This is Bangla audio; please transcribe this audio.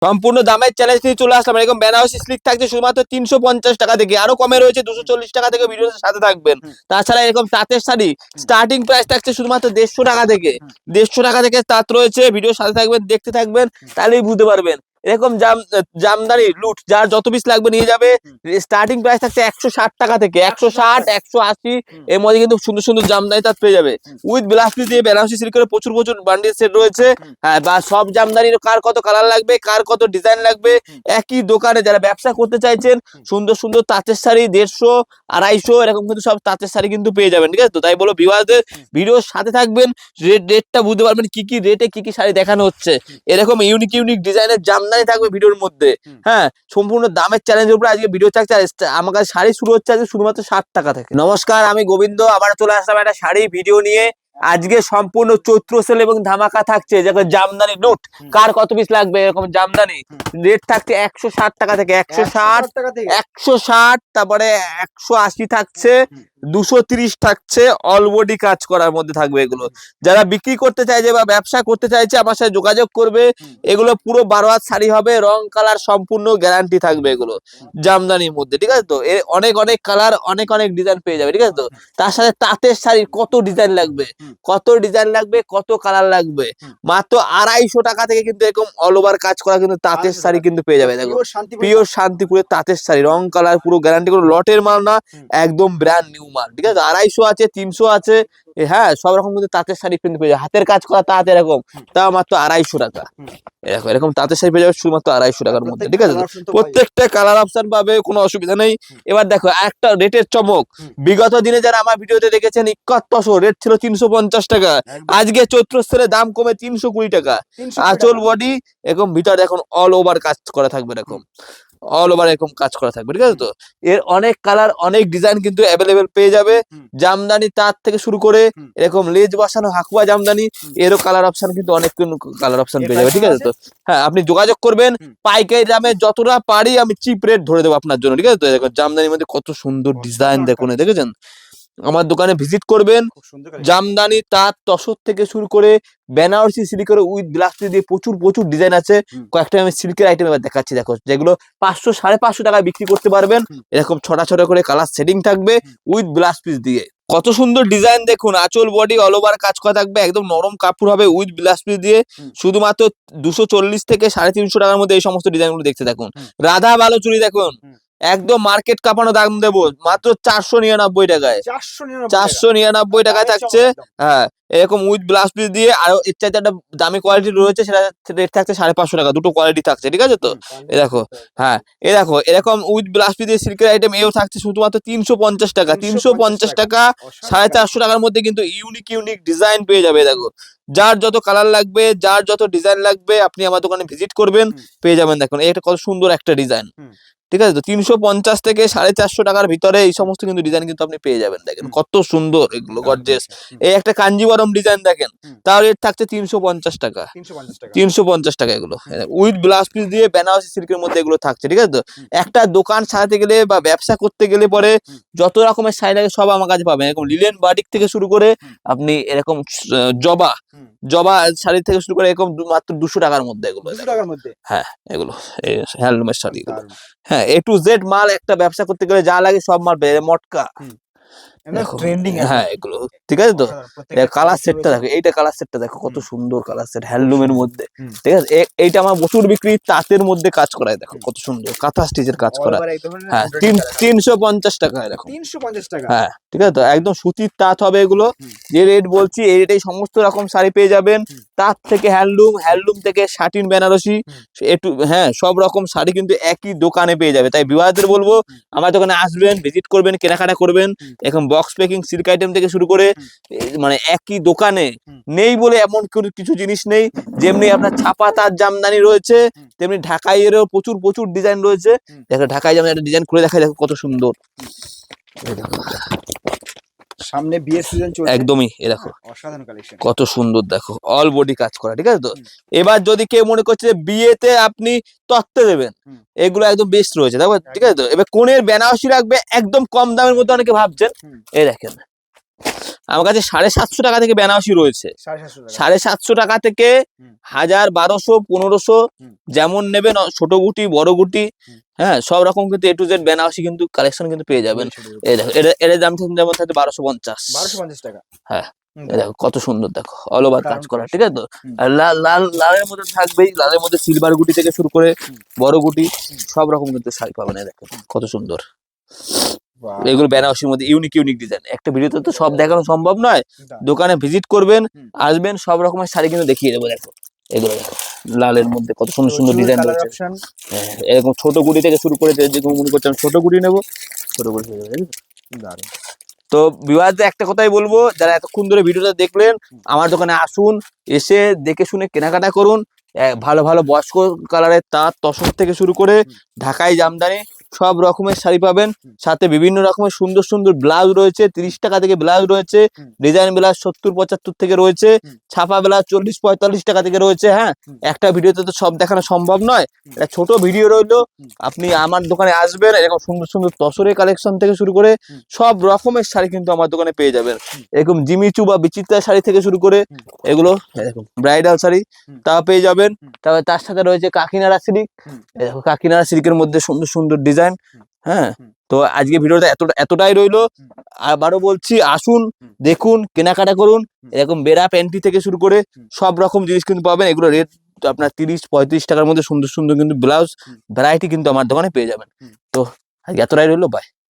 সম্পূর্ণ দামের চ্যালেঞ্জ নিয়ে চলে আসলাম। এরকম বেনারসি সিল্ক থাকছে শুধুমাত্র 350 টাকা থেকে, আরো কমে রয়েছে 240 টাকা থেকে। ভিডিওর সাথে থাকবেন। তাছাড়া এরকম তাঁতের শাড়ি স্টার্টিং প্রাইস থাকছে শুধুমাত্র 150 টাকা থেকে। 150 টাকা থেকে তাঁত রয়েছে। ভিডিওর সাথে থাকবেন, দেখতে থাকবেন, তাহলেই বুঝতে পারবেন। এরকম জামদানি লুট যার যত পিস লাগবে নিয়ে যাবে। স্টার্টিং প্রাইস থাকছে 160 টাকা থেকে, 160, 180 এর মধ্যে কিন্তু সুন্দর সুন্দর জামদানি তাঁত পেয়ে যাবে। উইথ ব্লাউজ পিস দিয়ে বেনারসি সিল্কের প্রচুর প্রচুর বান্ডিল সেট রয়েছে। হ্যাঁ, বা সব জামদানির কার কত কালার লাগবে, কার কত ডিজাইন লাগবে, একই দোকানে যারা ব্যবসা করতে চাইছেন সুন্দর সুন্দর তাঁতের শাড়ি 150, 250 এরকম কিন্তু সব তাঁতের শাড়ি কিন্তু পেয়ে যাবেন। ঠিক আছে তো, তাই বলো ভিউয়ারদের ভিডিওর সাথে থাকবেন, রেটটা বুঝতে পারবেন, কি কি রেটে কি কি শাড়ি দেখানো হচ্ছে। এরকম ইউনিক ইউনিক ডিজাইনের জামদানি থাকবে ভিডিওর মধ্যে। হ্যাঁ, সম্পূর্ণ দামের চ্যালেঞ্জের উপরে আজকে ভিডিও থাকছে। আমার কাছে শাড়ি শুরু হচ্ছে আজকে শুধুমাত্র 60 টাকা থেকে। নমস্কার, আমি গোবিন্দ, আবার চলে আসলাম একটা শাড়ি ভিডিও নিয়ে। আজকে সম্পূর্ণ চৈত্র সেল এবং ধামাকা থাকছে। যেমন জামদানি লুট, কার কত পিস লাগবে এরকম জামদানি রেট থাকছে 160 টাকা থেকে, 160, তারপরে 180 থাকছে, 230 থাকছে। অল বডি কাজ করার মধ্যে থাকবে এগুলো। যারা বিক্রি করতে চাইছে বা ব্যবসা করতে চাইছে আমার সাথে যোগাযোগ করবে। এগুলো পুরো 12 হাত শাড়ি হবে, রং কালার সম্পূর্ণ গ্যারান্টি থাকবে এগুলো জামদানির মধ্যে। ঠিক আছে তো, এর অনেক অনেক কালার, অনেক অনেক ডিজাইন পেয়ে যাবে। ঠিক আছে তো, তার সাথে তাঁতের শাড়ির কত ডিজাইন লাগবে, কত ডিজাইন লাগবে, কত কালার লাগবে। মাত্র 250 টাকা থেকে কিন্তু এরকম অল ওভার কাজ করা কিন্তু তাঁতের শাড়ি কিন্তু পেয়ে যাবে। দেখো পিওর শান্তিপুরের তাঁতের শাড়ি, রং কালার পুরো গ্যারান্টি, কোনো লটের মাল না, একদম ব্র্যান্ড নিউ মাল। ঠিক আছে, 250 আছে, 300 আছে। হ্যাঁ, সব রকম কিন্তু তাঁতের শাড়ি কিন্তু পেয়ে যাবে। হাতের কাজ করা তাঁত এরকম, তা মাত্র 250 টাকা। এরকম এরকম তাঁতের শাড়ি পেয়ে যাবে শুধুমাত্র 250 টাকার মধ্যে। ঠিক আছে, প্রত্যেকটা কালার অপশন পাবে, কোনো অসুবিধা নেই। এবার দেখো একটা রেটের চমক। বিগত দিনে যারা আমার ভিডিওতে দেখেছেন 7100 রেট ছিল 350 টাকা, আজকে চৈত্র সেলে দাম কমে 320 টাকা। আঁচল বডি এরকম, ভিতরে এখন অল ওভার কাজ করা থাকবে, এরকম অল ওভার এরকম কাজ করা থাকবে। ঠিক আছে তো, এর অনেক কালার, অনেক ডিজাইন কিন্তু অ্যাভেলেবেল পেয়ে যাবে। জামদানি তার থেকে শুরু করে এরকম লেজ বসানো হাকুয়া জামদানি, এরও কালার অপশন কিন্তু অনেক কালার অপশন পেয়ে যাবে। ঠিক আছে তো, হ্যাঁ, আপনি যোগাযোগ করবেন। পাইকারি দামে যতটা পারি আমি চিপ রেট ধরে দেবো আপনার জন্য। ঠিক আছে তো, দেখুন জামদানির মধ্যে কত সুন্দর ডিজাইন দেখুন, দেখেছেন। আমার দোকানে ভিজিট করবেন। জামদানি তাঁত তসর থেকে শুরু করে বেনারসি সিল্কের উইথ গ্লাস দিয়ে প্রচুর প্রচুর ডিজাইন আছে। কয়েকটা আমি সিল্কের আইটেম এবার দেখাচ্ছি। দেখো যেগুলো 500, 550 টাকায় বিক্রি করতে পারবেন। এরকম ছটা ছটা করে কালার সেটিং থাকবে উইথ ব্লাউজ পিস দিয়ে। কত সুন্দর ডিজাইন দেখুন, আঁচল বডি অল ওভার কাজ করা থাকবে, একদম নরম কাপড় হবে উইথ ব্লাউজ পিস দিয়ে। শুধুমাত্র 240 থেকে 350 টাকার মধ্যে এই সমস্ত ডিজাইনগুলো দেখতে থাকুন। রাধা ভালো চুড়ি দেখুন, একদম মার্কেট কাঁপানো দাম দেবো মাত্র 499 টাকায়। 499 টাকায় থাকছে। হ্যাঁ, এরকম উইথ ব্লাউজ পিস দিয়ে। আর এর চাইতে একটা দামি কোয়ালিটি রয়েছে, সেটা রেট থাকছে 550 টাকা। দুটো কোয়ালিটি থাকছে। ঠিক আছে তো, এ দেখো, হ্যাঁ, এ দেখো এরকম উইথ ব্লাউজ পিস দিয়ে সিল্কের আইটেম এও থাকছে শুধুমাত্র 350 টাকা। 350 টাকা, 450 টাকার মধ্যে কিন্তু ইউনিক ইউনিক ডিজাইন পেয়ে যাবে। দেখো যার যত কালার লাগবে, যার যত ডিজাইন লাগবে, আপনি আমার দোকানে ভিজিট করবেন, পেয়ে যাবেন। দেখুন এটা কত সুন্দর একটা ডিজাইন। ঠিক আছে তো, 350 থেকে 450 টাকার ভিতরে এই সমস্ত কিন্তু ডিজাইন কিন্তু আপনি পেয়ে যাবেন। দেখেন কত সুন্দর এগুলো, গর্জিয়াস। এই একটা কাঞ্জিবরম ডিজাইন দেখেন, তার রেট থাকছে 350 টাকা। 350 টাকা এগুলো উইথ ব্লাউজ পিস দিয়ে বেনারসি সিল্কের মধ্যে এগুলো থাকছে। ঠিক আছে তো, একটা দোকান সাজাতে গেলে বা ব্যবসা করতে গেলে পরে যত রকমের শাড়ি লাগে সব আমার কাছে পাবেন। এরকম লিলেন বাটিক থেকে শুরু করে আপনি এরকম জবা জবা শাড়ি থেকে শুরু করে এরকম মাত্র 200 টাকার মধ্যে এগুলো। হ্যাঁ, এগুলো হ্যান্ডলুমের শাড়ি এগুলো। হ্যাঁ, A to Z মাল। একটা ব্যবসা করতে গেলে যা লাগে সব মাল পেয়ে যাবে। মটকা, হ্যাঁ, এগুলো। ঠিক আছে তো, কালার সেটটা দেখো, এইটা কালার সেটটা দেখো কত সুন্দর কালার সেট হ্যান্ডলুমের মধ্যে। ঠিক আছে, এইটা আমার প্রচুর বিক্রি, তাঁতের মধ্যে কাজ করায়। দেখো কত সুন্দর কাঁথা স্টিচের কাজ করা। হ্যাঁ, 350 টাকা এরকম। 350 টাকা, হ্যাঁ। ঠিক আছে তো, একদম সুতির তাঁত হবে এগুলো। যে রেট বলছি এই রেটেই সমস্ত রকম শাড়ি পেয়ে যাবেন। তাঁত থেকে হ্যান্ডলুম, হ্যান্ডলুম থেকে শাটিন বেনারসি, একটু, হ্যাঁ, সব রকম শাড়ি কিন্তু একই দোকানে পেয়ে যাবে। তাই ভিউয়ারদের বলবো আমার দোকানে আসবেন, ভিজিট করবেন, কেনাকাটা করবেন। এখন বক্স প্যাকিং সিল্ক আইটেম থেকে শুরু করে মানে একই দোকানে নেই বলে এমন কিছু জিনিস নেই। যেমনি আপনার ছাপা তার জামদানি রয়েছে, তেমনি ঢাকাইয়েরও প্রচুর প্রচুর ডিজাইন রয়েছে। দেখো ঢাকাই জামদানি একটা ডিজাইন খুলে দেখাই, দেখো কত সুন্দর। সামনে বিয়ের সিজন চলছে, একদমই এ দেখো অসাধারণ কালেকশন, কত সুন্দর। দেখো অল বডি কাজ করা। ঠিক আছে তো, এবার যদি কেউ মনে করছে বিয়েতে আপনি তত্ত্ব দেবেন, এগুলো একদম বেস্ট রয়েছে। দেখো ঠিক আছে তো, এবার কোনের বেনারসি রাখবে একদম কম দামের মধ্যে, অনেকে ভাবছেন। এই দেখেন আমার কাছে 750 টাকা থেকে বেনারসি রয়েছে। 750 টাকা থেকে 1000, 1200, 1500 যেমন নেবেন, ছোট গুটি বড় গুটি, হ্যাঁ সব রকম কিন্তু A to Z বেনারসি কিন্তু কালেকশন কিন্তু পেয়ে যাবেন। এই দেখো এর দাম যেমন থাকে 1250 টাকা। হ্যাঁ দেখো কত সুন্দর, দেখো অল ওভার কাজ করা, ঠিক আছে তো। আর লালের মধ্যে থাকবেই, লালের মধ্যে সিলভার গুটি থেকে শুরু করে বড় গুটি সব রকম কিন্তু শাড়ি পাবেন। দেখো কত সুন্দর, এগুলো বেনারসির মধ্যে ইউনিক ডিজাইন। একটা ভিডিওতে তো সব দেখানো সম্ভব নয়, দোকানে ভিজিট করবেন, আসবেন, সব রকমের শাড়ি কিন্তু দেখিয়ে দেবো। দেখো এগুলো দেখো লালের মধ্যে কত সুন্দর ডিজাইন রয়েছে। এরকম ছোট গুটি থেকে শুরু করে যে মনে করছেন ছোট গুটি নেবো, ছোট গুটি দারুণ। তো বিবাদে একটা কথাই বলবো, যারা এতক্ষণ ধরে ভিডিওটা দেখলেন, আমার দোকানে আসুন, এসে দেখে শুনে কেনাকাটা করুন। ভালো ভালো বয়স্ক কালারের তাঁত তসর থেকে শুরু করে ঢাকাই জামদানি সব রকমের শাড়ি পাবেন। সাথে বিভিন্ন রকমের সুন্দর সুন্দর ব্লাউজ রয়েছে, 30 টাকা থেকে ব্লাউজ রয়েছে, ডিজাইন ব্লাউজ 70-75 থেকে রয়েছে, ছাপা ব্লাউজ 40-45 টাকা থেকে রয়েছে। হ্যাঁ, একটা ভিডিওতে তো সব দেখানো সম্ভব নয়, একটা ছোট ভিডিও রইলো। আপনি আমার দোকানে আসবেন, এরকম সুন্দর সুন্দর তসরের কালেকশন থেকে শুরু করে সব রকমের শাড়ি কিন্তু আমার দোকানে পেয়ে যাবেন। এরকম জিমিচু বা বিচিত্রা শাড়ি থেকে শুরু করে এগুলো এরকম ব্রাইডাল শাড়ি তা পেয়ে যাবেন। তারপরে তার সাথে রয়েছে কাকিনাড়া সিল্ক, দেখো কাকিনাড়া সিল্কের মধ্যে সুন্দর সুন্দর ডিজাইন। হ্যাঁ, তো আজকে ভিডিওটা এতটাই রইলো। আবারও বলছি, আসুন, দেখুন, কেনাকাটা করুন। এরকম বেড়া প্যান্টি থেকে শুরু করে সব রকম জিনিস কিন্তু পাবেন। এগুলো রেট আপনার 30-35 টাকার মধ্যে সুন্দর সুন্দর কিন্তু ব্লাউজ ভ্যারাইটি কিন্তু আমার দোকানে পেয়ে যাবেন। তো আজকে এতটাই রইলো, বাই।